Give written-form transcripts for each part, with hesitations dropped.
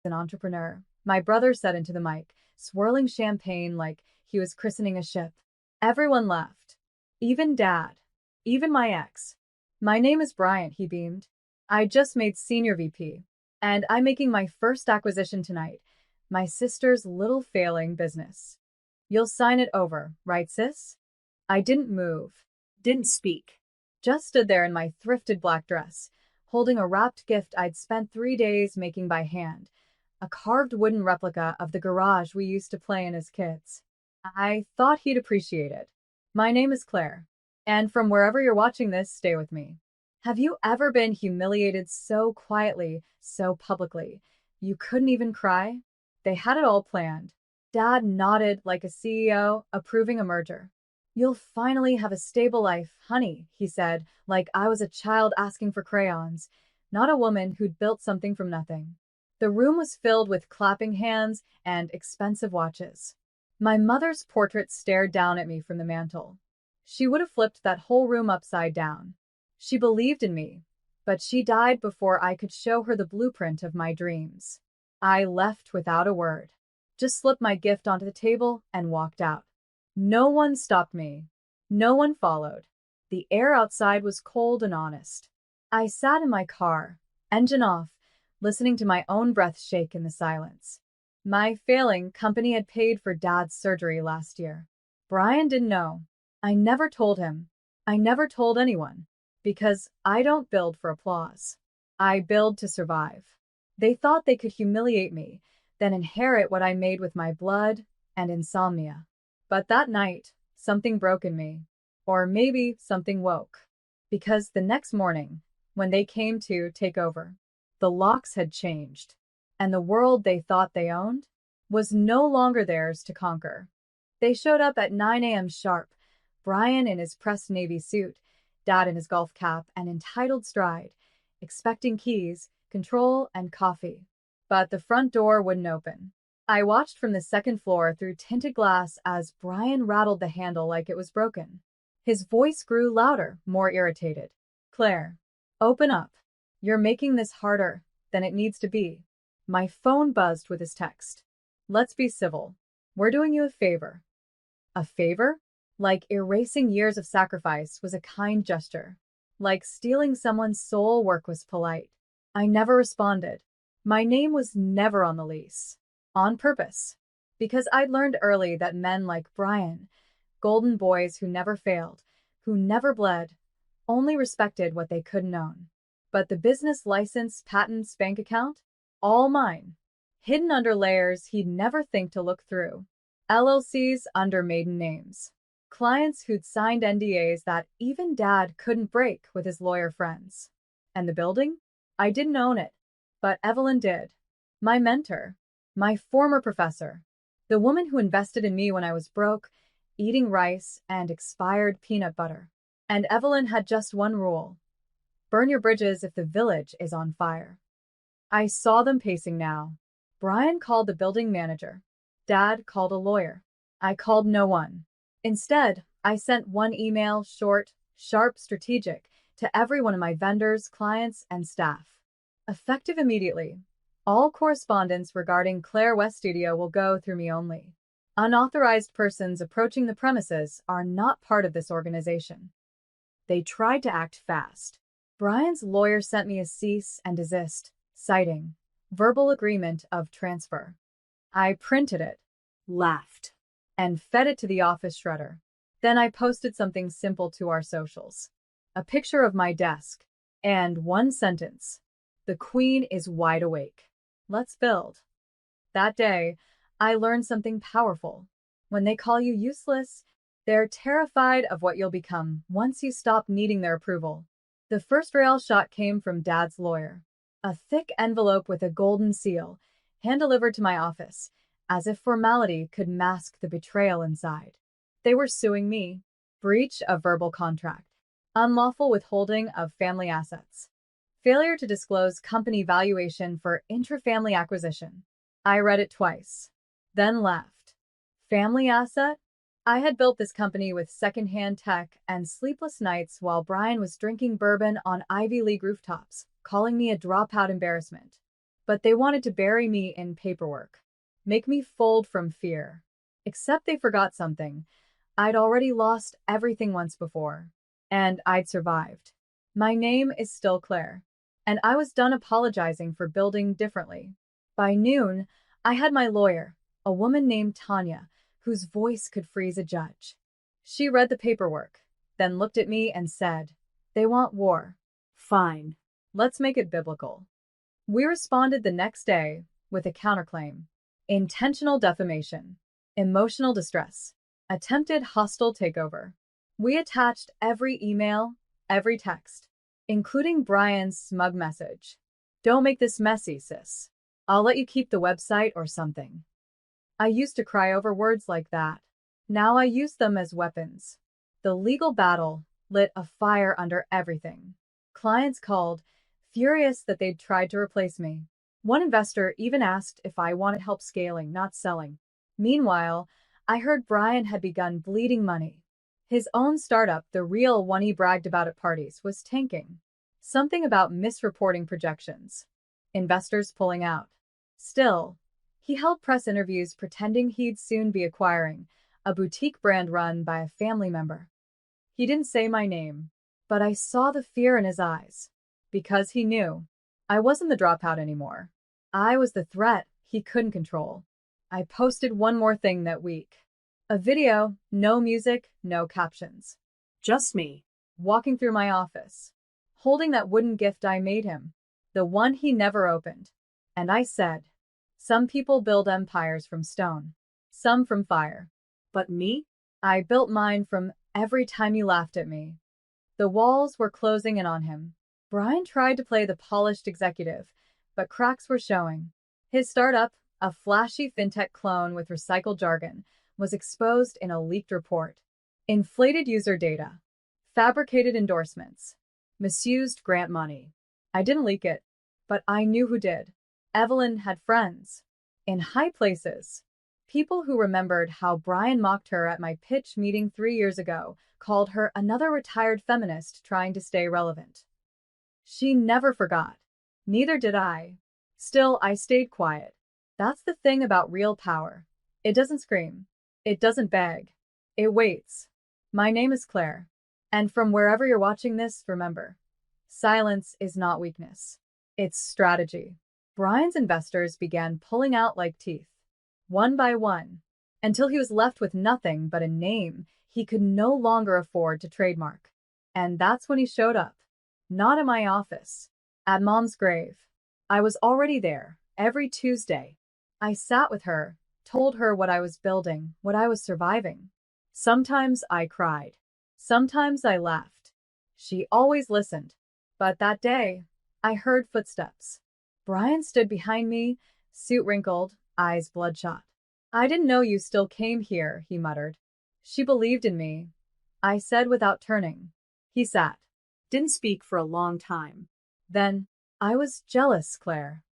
an entrepreneur, my brother said into the mic, swirling champagne like he was christening a ship. Everyone laughed. Even Dad. Even my ex. My name is Bryant, he beamed. I just made senior VP. And I'm making my first acquisition tonight. My sister's little failing business. You'll sign it over, right, sis? I didn't move. Didn't speak. Just stood there in my thrifted black dress, holding a wrapped gift I'd spent 3 days making by hand. A carved wooden replica of the garage we used to play in as kids. I thought he'd appreciate it. My name is Claire. And from wherever you're watching this, stay with me. Have you ever been humiliated so quietly, so publicly, you couldn't even cry? They had it all planned. Dad nodded like a CEO approving a merger. You'll finally have a stable life, honey, he said, like I was a child asking for crayons, not a woman who'd built something from nothing. The room was filled with clapping hands and expensive watches. My mother's portrait stared down at me from the mantel. She would have flipped that whole room upside down. She believed in me, but she died before I could show her the blueprint of my dreams. I left without a word, just slipped my gift onto the table and walked out. No one stopped me. No one followed. The air outside was cold and honest. I sat in my car, engine off, listening to my own breath shake in the silence. My failing company had paid for Dad's surgery last year. Brian didn't know. I never told him. I never told anyone. Because I don't build for applause. I build to survive. They thought they could humiliate me, then inherit what I made with my blood and insomnia. But that night, something broke in me. Or maybe something woke. Because the next morning, when they came to take over, the locks had changed. And the world they thought they owned was no longer theirs to conquer. They showed up at 9 a.m. sharp, Brian in his pressed navy suit, Dad in his golf cap and entitled stride, expecting keys, control, and coffee. But the front door wouldn't open. I watched from the second floor through tinted glass as Brian rattled the handle like it was broken. His voice grew louder, more irritated. Claire, open up. You're making this harder than it needs to be. My phone buzzed with his text. Let's be civil. We're doing you a favor. A favor? Like erasing years of sacrifice was a kind gesture. Like stealing someone's soul work was polite. I never responded. My name was never on the lease. On purpose. Because I'd learned early that men like Brian, golden boys who never failed, who never bled, only respected what they couldn't own. But the business license, patents, bank account? All mine. Hidden under layers he'd never think to look through. LLCs under maiden names. Clients who'd signed NDAs that even Dad couldn't break with his lawyer friends. And the building? I didn't own it. But Evelyn did. My mentor. My former professor. The woman who invested in me when I was broke, eating rice and expired peanut butter. And Evelyn had just one rule. Burn your bridges if the village is on fire. I saw them pacing now. Brian called the building manager. Dad called a lawyer. I called no one. Instead, I sent one email, short, sharp, strategic, to every one of my vendors, clients, and staff. Effective immediately. All correspondence regarding Claire West Studio will go through me only. Unauthorized persons approaching the premises are not part of this organization. They tried to act fast. Brian's lawyer sent me a cease and desist, citing verbal agreement of transfer. I printed it, laughed, and fed it to the office shredder. Then I posted something simple to our socials. A picture of my desk, and one sentence. The Queen is wide awake. Let's build. That day, I learned something powerful. When they call you useless, they're terrified of what you'll become once you stop needing their approval. The first rail shot came from Dad's lawyer. A thick envelope with a golden seal, hand-delivered to my office, as if formality could mask the betrayal inside. They were suing me. Breach of verbal contract. Unlawful withholding of family assets. Failure to disclose company valuation for intra-family acquisition. I read it twice, then laughed. Family asset? I had built this company with second-hand tech and sleepless nights while Brian was drinking bourbon on Ivy League rooftops, calling me a dropout embarrassment. but they wanted to bury me in paperwork, make me fold from fear. Except they forgot something. I'd already lost everything once before, and I'd survived. My name is still Claire, and I was done apologizing for building differently. By noon, I had my lawyer, a woman named Tanya, whose voice could freeze a judge. She read the paperwork, then looked at me and said, "They want war. Fine. Let's make it biblical." We responded the next day with a counterclaim: intentional defamation, emotional distress, attempted hostile takeover. We attached every email, every text, including Brian's smug message. "Don't make this messy, sis. I'll let you keep the website or something." I used to cry over words like that. Now I use them as weapons. The legal battle lit a fire under everything. Clients called, furious that they'd tried to replace me. One investor even asked if I wanted help scaling, not selling. Meanwhile, I heard Brian had begun bleeding money. His own startup, the real one he bragged about at parties, was tanking. Something about misreporting projections. Investors pulling out. Still, he held press interviews pretending he'd soon be acquiring a boutique brand run by a family member. He didn't say my name, but I saw the fear in his eyes. Because he knew I wasn't the dropout anymore. I was the threat he couldn't control. I posted one more thing that week. A video, no music, no captions. Just me, walking through my office, holding that wooden gift I made him, the one he never opened. And I said, "Some people build empires from stone, some from fire. But me? I built mine from every time you laughed at me." The walls were closing in on him. Brian tried to play the polished executive, but cracks were showing. His startup, a flashy fintech clone with recycled jargon, was exposed in a leaked report. Inflated user data, fabricated endorsements, misused grant money. I didn't leak it, but I knew who did. Evelyn had friends in high places. People who remembered how Brian mocked her at my pitch meeting 3 years ago, called her another retired feminist trying to stay relevant. She never forgot. Neither did I. Still, I stayed quiet. That's the thing about real power. It doesn't scream. It doesn't beg. It waits. My name is Claire. And from wherever you're watching this, remember, silence is not weakness. It's strategy. Brian's investors began pulling out like teeth, one by one, until he was left with nothing but a name he could no longer afford to trademark. And that's when he showed up. Not at my office. At Mom's grave. I was already there, every Tuesday. I sat with her, told her what I was building, what I was surviving. Sometimes I cried. Sometimes I laughed. She always listened. But that day, I heard footsteps. Brian stood behind me, suit wrinkled, eyes bloodshot. "I didn't know you still came here," he muttered. "She believed in me," I said without turning. He sat. Didn't speak for a long time. Then, "I was jealous, Claire."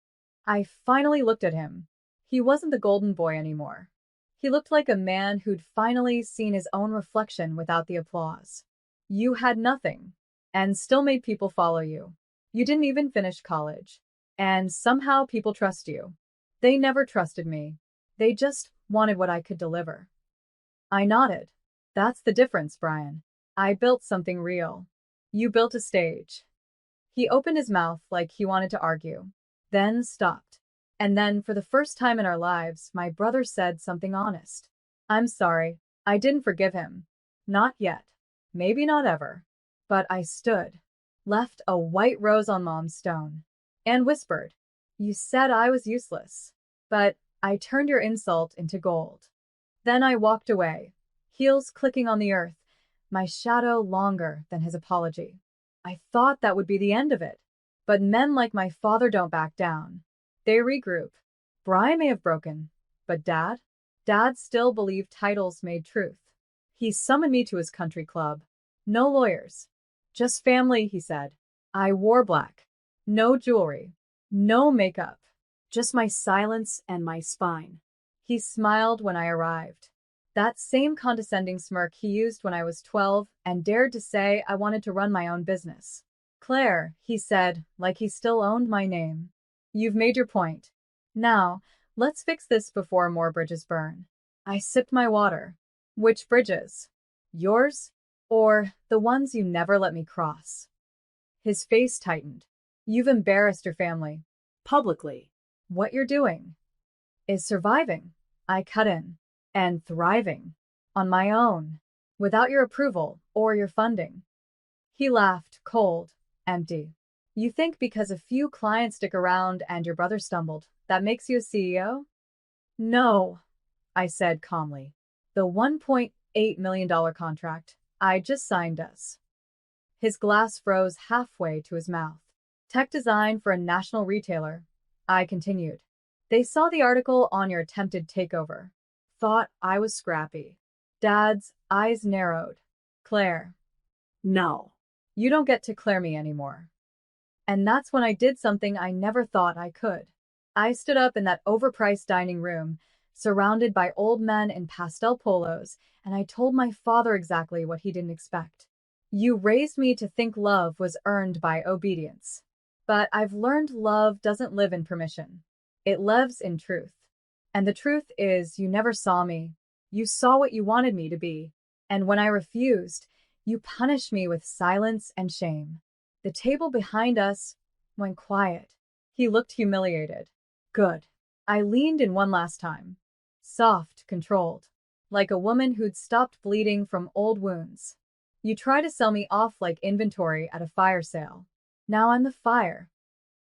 I finally looked at him. He wasn't the golden boy anymore. He looked like a man who'd finally seen his own reflection without the applause. "You had nothing, and still made people follow you. You didn't even finish college. And somehow people trust you." They never trusted me. They just wanted what I could deliver. I nodded. "That's the difference, Brian. I built something real. You built a stage." He opened his mouth like he wanted to argue, then stopped. And then, for the first time in our lives, my brother said something honest. "I'm sorry. I didn't forgive him. Not yet. Maybe not ever." But I stood, left a white rose on Mom's stone, and whispered, "You said I was useless, but I turned your insult into gold." Then I walked away, heels clicking on the earth, my shadow longer than his apology. I thought that would be the end of it. But men like my father don't back down. They regroup. Brian may have broken, but Dad still believed titles made truth. He summoned me to his country club. No lawyers. Just family, he said. I wore black. No jewelry. No makeup. Just my silence and my spine. He smiled when I arrived. That same condescending smirk he used when I was 12 and dared to say I wanted to run my own business. "Claire," he said, like he still owned my name. You've made your point. Now, let's fix this before more bridges burn. I sipped my water. Which bridges? Yours? Or the ones you never let me cross? His face tightened. You've embarrassed your family. Publicly. What you're doing is surviving. I cut in. And thriving. On my own. Without your approval or your funding. He laughed, cold, empty. You think because a few clients stick around and your brother stumbled, that makes you a CEO? No, I said calmly. The $1.8 million contract I just signed us. His glass froze halfway to his mouth. Tech design for a national retailer. I continued. They saw the article on your attempted takeover. Thought I was scrappy. Dad's eyes narrowed. Claire. No. You don't get to Claire me anymore. And that's when I did something I never thought I could. I stood up in that overpriced dining room, surrounded by old men in pastel polos, and I told my father exactly what he didn't expect. You raised me to think love was earned by obedience. But I've learned love doesn't live in permission. It lives in truth. And the truth is, you never saw me. You saw what you wanted me to be. And when I refused, you punished me with silence and shame. The table behind us went quiet. He looked humiliated. Good. I leaned in one last time. Soft, controlled. Like a woman who'd stopped bleeding from old wounds. You try to sell me off like inventory at a fire sale. Now I'm the fire.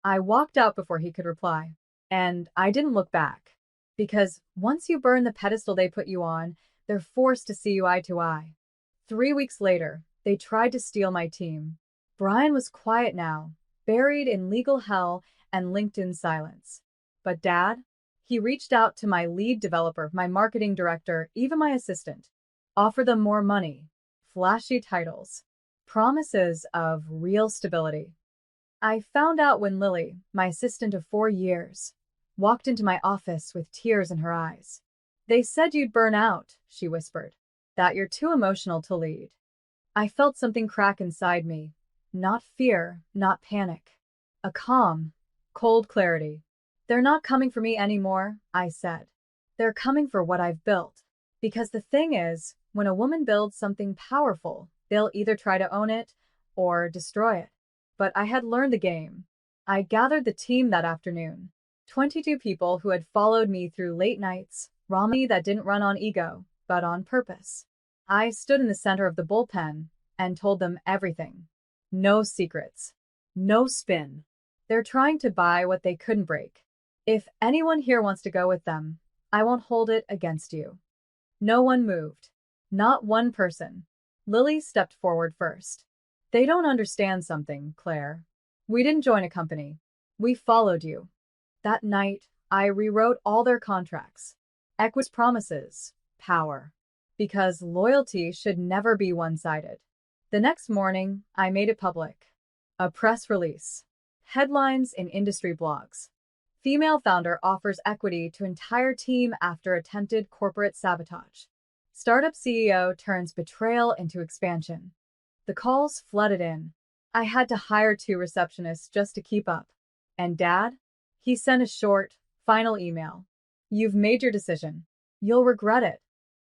I walked out before he could reply. And I didn't look back. Because once you burn the pedestal they put you on, they're forced to see you eye to eye. 3 weeks later, they tried to steal my team. Brian was quiet now, buried in legal hell and LinkedIn silence. But Dad? He reached out to my lead developer, my marketing director, even my assistant. Offered them more money, flashy titles, promises of real stability. I found out when Lily, my assistant of 4 years, walked into my office with tears in her eyes. They said you'd burn out, she whispered. That you're too emotional to lead. I felt something crack inside me. Not fear, not panic. A calm, cold clarity. They're not coming for me anymore, I said. They're coming for what I've built. Because the thing is, when a woman builds something powerful, they'll either try to own it or destroy it. But I had learned the game. I gathered the team that afternoon. 22 people who had followed me through late nights, ramen that didn't run on ego, but on purpose. I stood in the center of the bullpen and told them everything. No secrets. No spin. They're trying to buy what they couldn't break. If anyone here wants to go with them, I won't hold it against you. No one moved. Not one person. Lily stepped forward first. They don't understand something, Claire. We didn't join a company. We followed you. That night, I rewrote all their contracts. Equity promises. Power. Because loyalty should never be one-sided. The next morning, I made it public. A press release. Headlines in industry blogs. Female founder offers equity to entire team after attempted corporate sabotage. Startup CEO turns betrayal into expansion. The calls flooded in. I had to hire 2 receptionists just to keep up. And Dad? He sent a short, final email. You've made your decision. You'll regret it.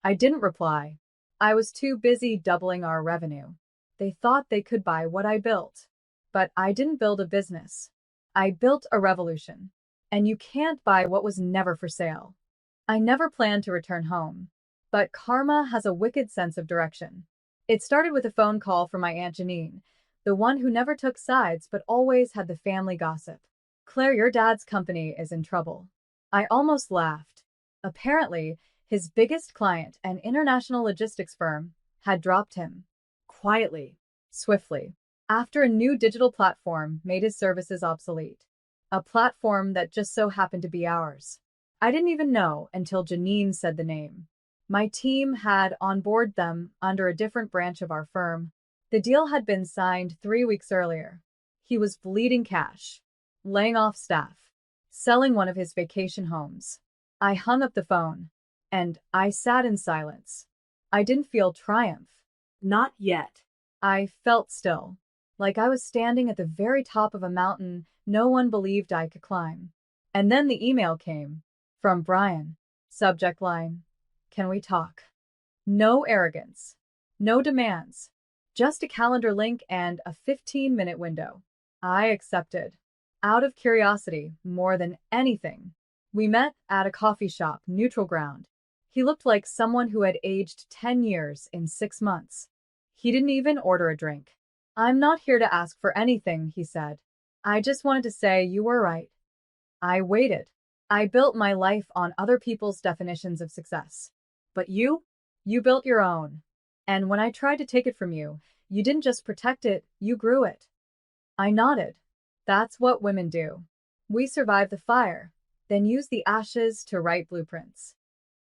I didn't reply. I was too busy doubling our revenue. They thought they could buy what I built. But I didn't build a business. I built a revolution. And you can't buy what was never for sale. I never planned to return home. But karma has a wicked sense of direction. It started with a phone call from my Aunt Janine, the one who never took sides but always had the family gossip. Claire, your dad's company is in trouble. I almost laughed. Apparently, his biggest client, an international logistics firm, had dropped him. Quietly, swiftly, after a new digital platform made his services obsolete. A platform that just so happened to be ours. I didn't even know until Janine said the name. My team had onboarded them under a different branch of our firm. The deal had been signed 3 weeks earlier. He was bleeding cash, laying off staff, selling one of his vacation homes. I hung up the phone, and I sat in silence. I didn't feel triumph. Not yet. I felt still, like I was standing at the very top of a mountain No one believed I could climb. And then the email came. From Brian. Subject line. Can we talk? No arrogance. No demands. Just a calendar link and a 15-minute window. I accepted. Out of curiosity, more than anything. We met at a coffee shop, neutral ground. He looked like someone who had aged 10 years in 6 months. He didn't even order a drink. I'm not here to ask for anything, he said. I just wanted to say you were right. I waited. I built my life on other people's definitions of success. But you built your own. And when I tried to take it from you, you didn't just protect it, you grew it. I nodded. That's what women do. We survive the fire, then use the ashes to write blueprints.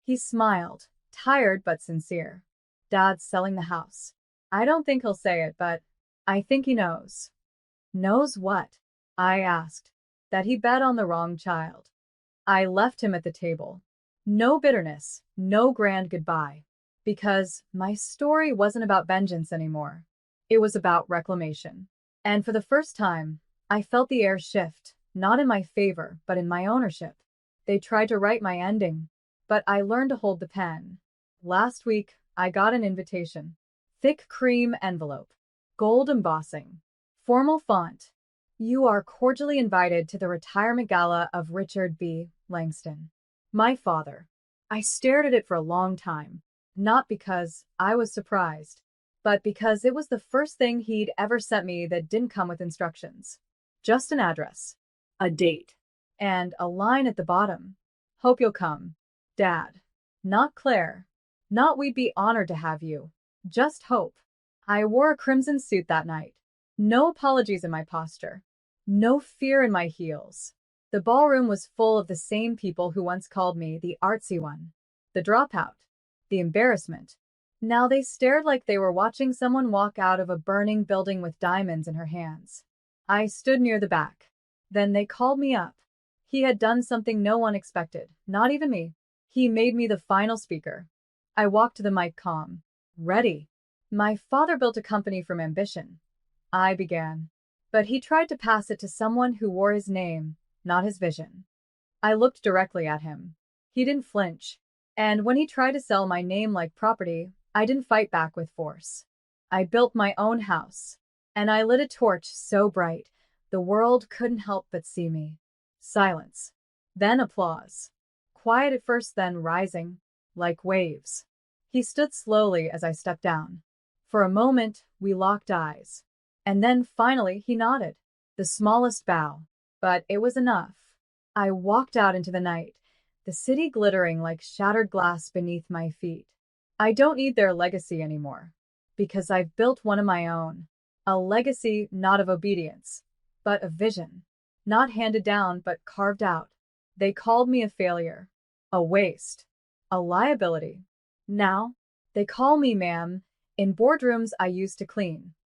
He smiled, tired but sincere. Dad's selling the house. I don't think he'll say it, but I think he knows. Knows what? I asked. That he bet on the wrong child. I left him at the table. No bitterness, no grand goodbye. Because my story wasn't about vengeance anymore. It was about reclamation. And for the first time, I felt the air shift, not in my favor, but in my ownership. They tried to write my ending, but I learned to hold the pen. Last week, I got an invitation. Thick cream envelope. Gold embossing. Formal font. You are cordially invited to the retirement gala of Richard B. Langston. My father. I stared at it for a long time, not because I was surprised, but because it was the first thing he'd ever sent me that didn't come with instructions. Just an address. A date. And a line at the bottom. Hope you'll come. Dad. Not Claire. Not we'd be honored to have you. Just hope. I wore a crimson suit that night. No apologies in my posture. No fear in my heels. The ballroom was full of the same people who once called me the artsy one. The dropout. The embarrassment. Now they stared like they were watching someone walk out of a burning building with diamonds in her hands. I stood near the back. Then they called me up. He had done something no one expected, not even me. He made me the final speaker. I walked to the mic calm. Ready. My father built a company from ambition. I began. But he tried to pass it to someone who wore his name, not his vision. I looked directly at him. He didn't flinch. And when he tried to sell my name like property, I didn't fight back with force. I built my own house. And I lit a torch so bright, the world couldn't help but see me. Silence. Then applause. Quiet at first, then rising, like waves. He stood slowly as I stepped down. For a moment, we locked eyes. And then finally he nodded. The smallest bow. But it was enough. I walked out into the night, the city glittering like shattered glass beneath my feet. I don't need their legacy anymore. Because I've built one of my own. A legacy not of obedience, but of vision. Not handed down, but carved out. They called me a failure. A waste. A liability. Now, they call me ma'am. In boardrooms I used to clean.